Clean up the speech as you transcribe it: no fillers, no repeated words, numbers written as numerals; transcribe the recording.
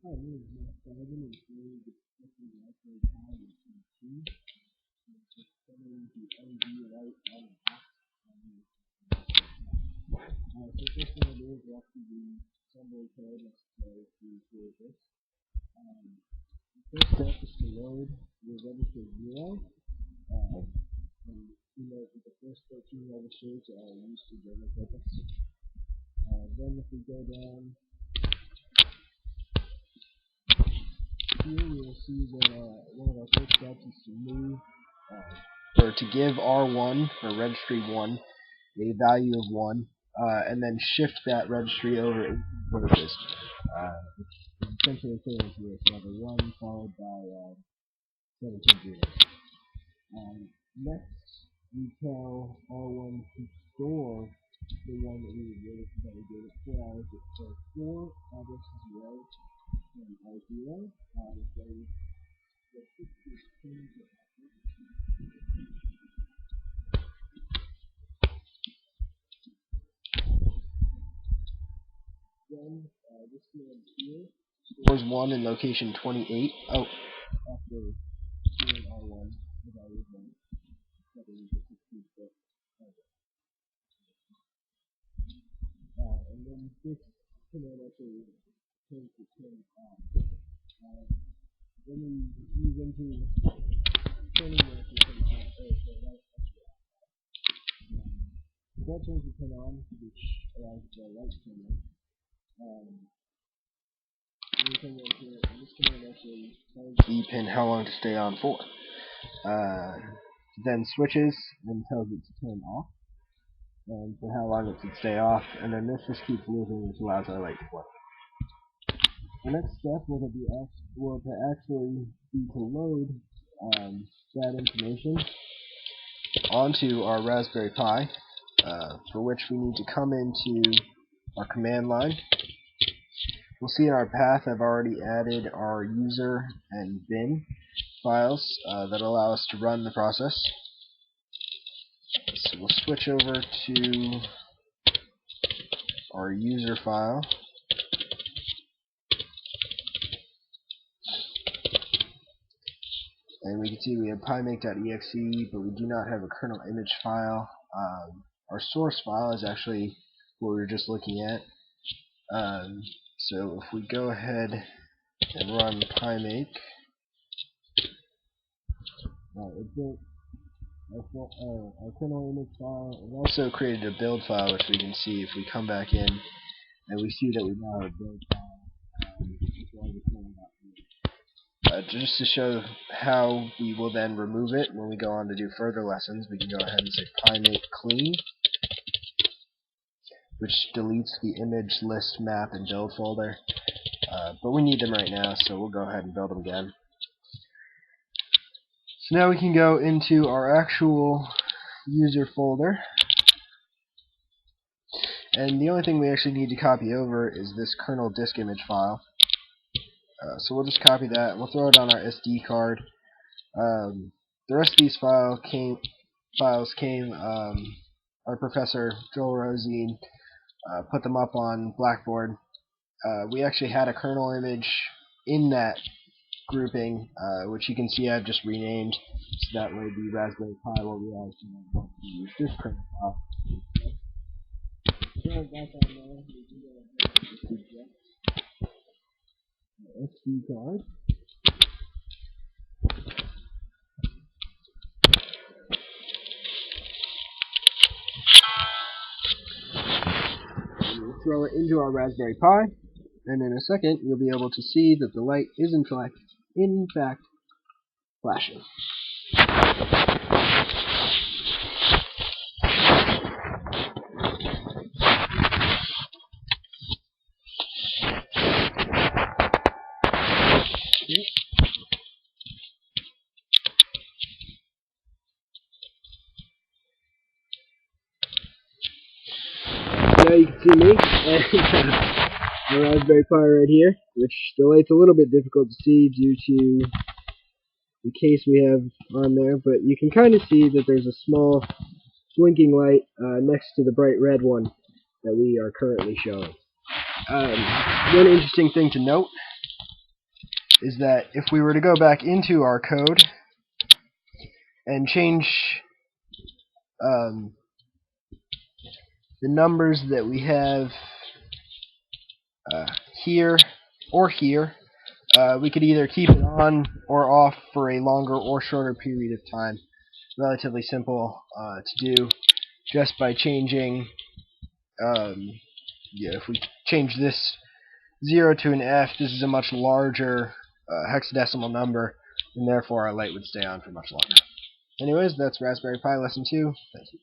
Oh, really? Yeah. So I've been enjoying the Raspberry Pi with two. Just setting the LED light on and off. So first thing I do is walk through the assembly code necessary to create this. The first step is to load your register 0. And you note that the first 13 registers are used for general purpose. Then if we go down here, we will see that one of our first steps is to move, or to give R1, for registry 1, a value of 1, and then shift that registry over 18 verses, which is essentially equivalent to this, number 1 followed by 17 zeros. Next, we tell R1 to store the one that we gave it 4 hours. It stores 4 addresses away from R0, then the 60 change it. Then this command here stores 1 in location 28. Oh, after storing R1, the value of 1, setting the 16-bit address. And then this command actually turns the pin on. Then we move into turning the pin on, that turns the pin on, which allows the light to turn on. Anything else here, this command actually tells the pin how long to stay on for. Then switches and tells it to turn off, and for how long it should stay off, and then this just keeps looping, which allows our light to play. The next step will actually be to load that information onto our Raspberry Pi, for which we need to come into our command line. We'll see in our path I've already added our user and bin files that allow us to run the process. So we'll switch over to our user file. And we can see we have pymake.exe, but we do not have a kernel image file. Our source file is actually what we were just looking at. So if we go ahead and run pymake, it built our kernel image file. It also created a build file, which we can see if we come back in, and we see that we now have a build file. Just to show how we will then remove it when we go on to do further lessons, we can go ahead and say pymake clean, which deletes the image, list, map, and build folder. But we need them right now, so we'll go ahead and build them again. So now we can go into our actual user folder, and the only thing we actually need to copy over is this kernel disk image file. So we'll just copy that, and we'll throw it on our SD card. The rest of these files came, our professor, Joel Rosine, put them up on Blackboard. We actually had a kernel image in that grouping, which you can see I've just renamed, so that way the Raspberry Pi will realize want to use this kernel file. So back on there, we can go ahead and eject the SD card. We'll throw it into our Raspberry Pi, and in a second you'll be able to see that the light is in fact flashing. Now you can see me and the Raspberry Pi right here, which the light's a little bit difficult to see due to the case we have on there, but you can kind of see that there's a small blinking light next to the bright red one that we are currently showing. One interesting thing to note is that if we were to go back into our code and change the numbers that we have here or here, we could either keep it on or off for a longer or shorter period of time. Relatively simple to do just by changing, if we change this 0 to an F, this is a much larger hexadecimal number, and therefore our light would stay on for much longer. Anyways, that's Raspberry Pi Lesson 2. Thank you.